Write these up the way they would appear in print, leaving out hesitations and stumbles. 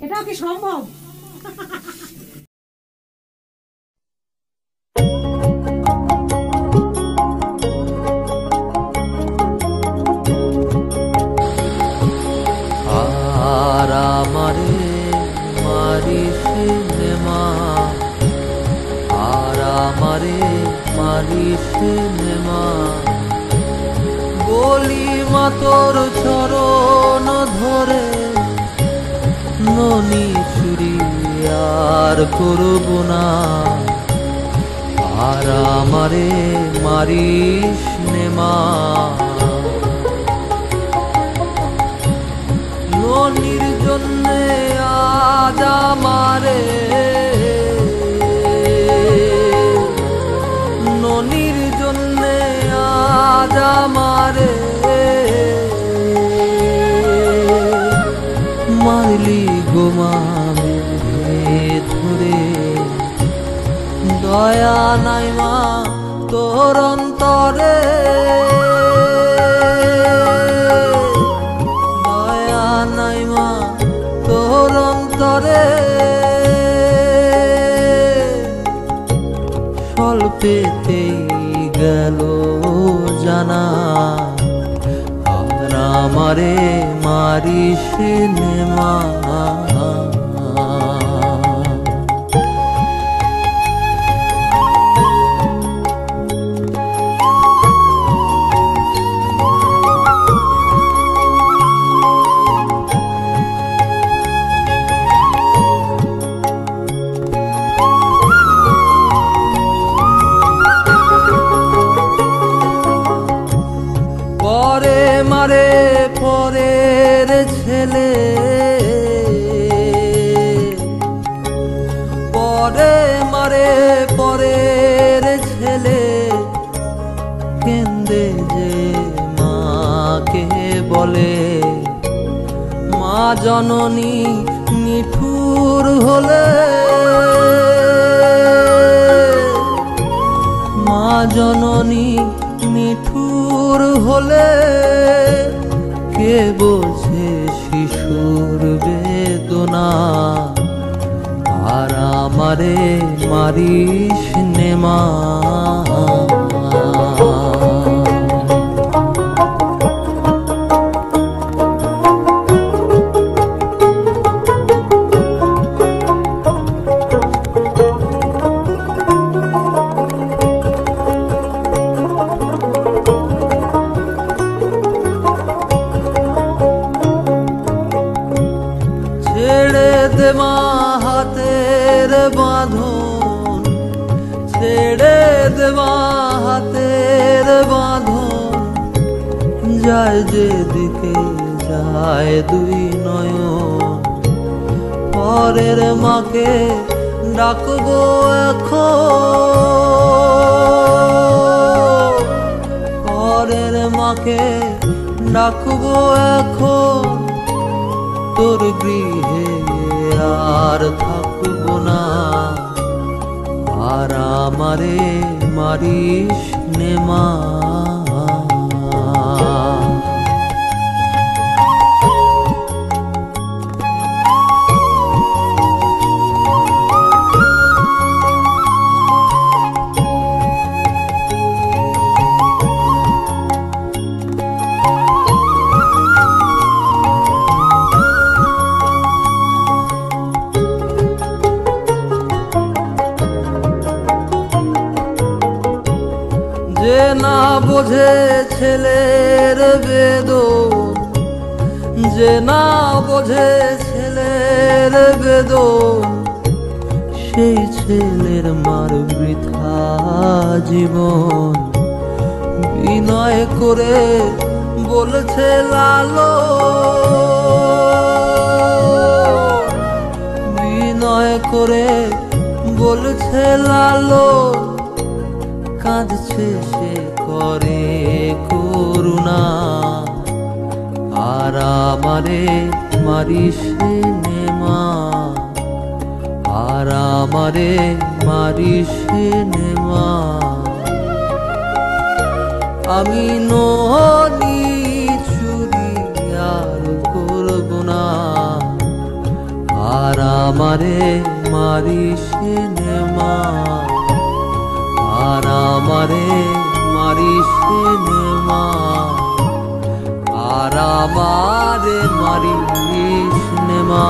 এটাও কি সম্ভব? আর আমারে মারিস নে মা, আর আমারে মারিস নে মা, বলি মা তোর চরণ ধরে ননি চুরি আর করব না। আর আমারে মারিস নে মা, ননির জন্যে আজ আমারে, ননির জন্যে আজ আমারে মারলি গোমামে ধরে। দয়া নাই মা তোর অন্তরে, দয়া নাই মা তোর অন্তরে, স্বল্পেতেই গেল জানা। আর আমারে মারিস নে মা, পরে মারে পরের ছেলে, পরে মারে পরের ছেলে, কেন্দে যে মাকে বলে। মা জননী নিঠুর হলে, মা জননী নিঠুর হলে, কে বোঝে শিশুর বেদনা। আর আমারে মারিস নে মা, ছেড়ে দে মা হাতের বাঁধন, ছেড়ে দে মা হাতের বাঁধন, যায় যেদিকে যায় দুই নয়ন। পরের মাকে ডাকবো এখন, পরের মাকে ডাকবো এখন, তোর গৃহে আর থাকবো না। আর আমারে মারিস নে মা, যে না বোঝে ছেলের বেদন, যে না বোঝে ছেলের বেদন, সেই ছেলের মার বৃথা জীবন। বিনয় করে বলছে লালো, বিনয় করে বলছে লালো, কাঁদছে সে করে করুণা। আর আমারে মারিস নে মা, আর আমারে মারিস নে মা, আমি ননি চুরি আর করব না। আমারে মারিস নে মা, আর আমারে মারিস নে মা, আর আমারে মারিস নে মা।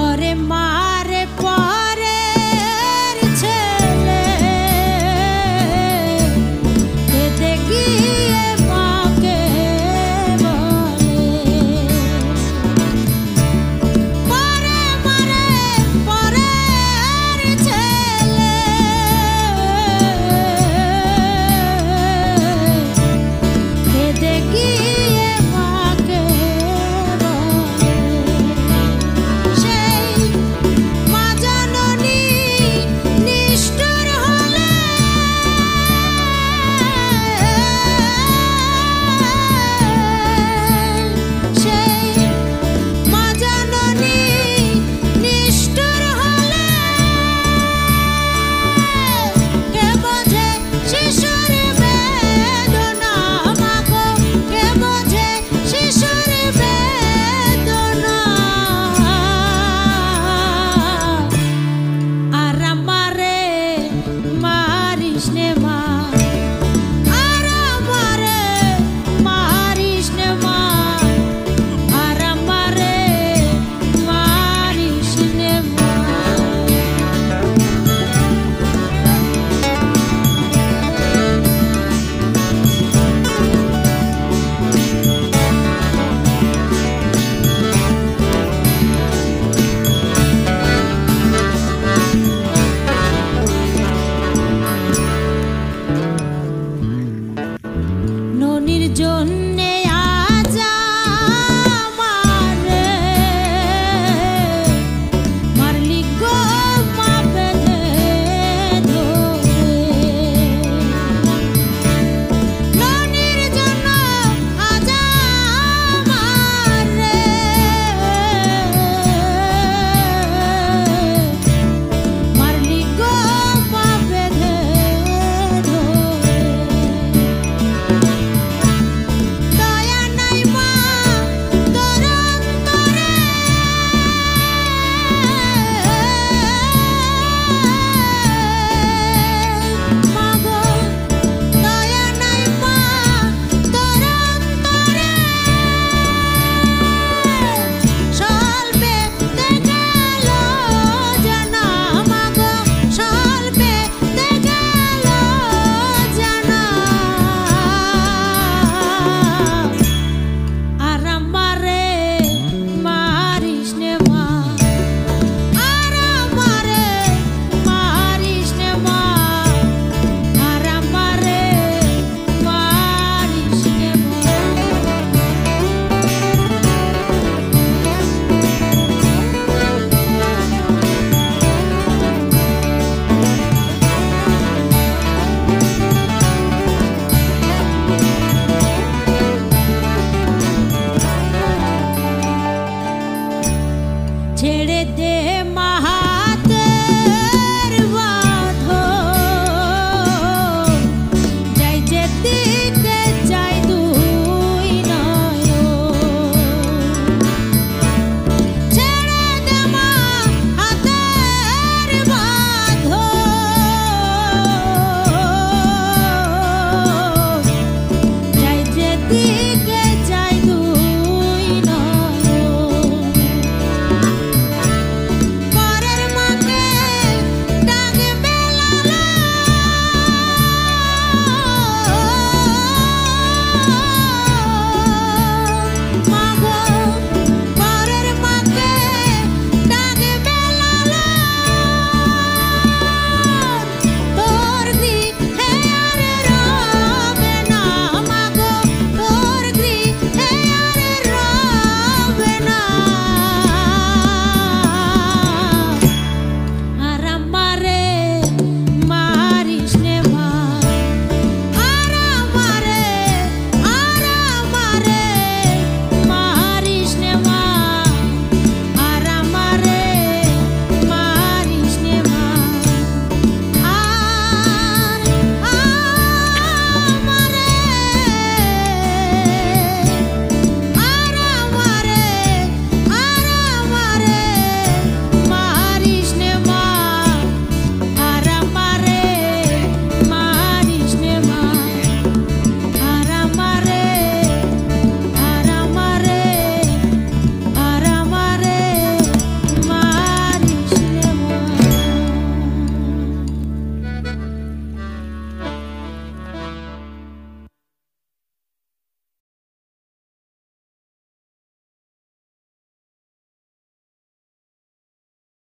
More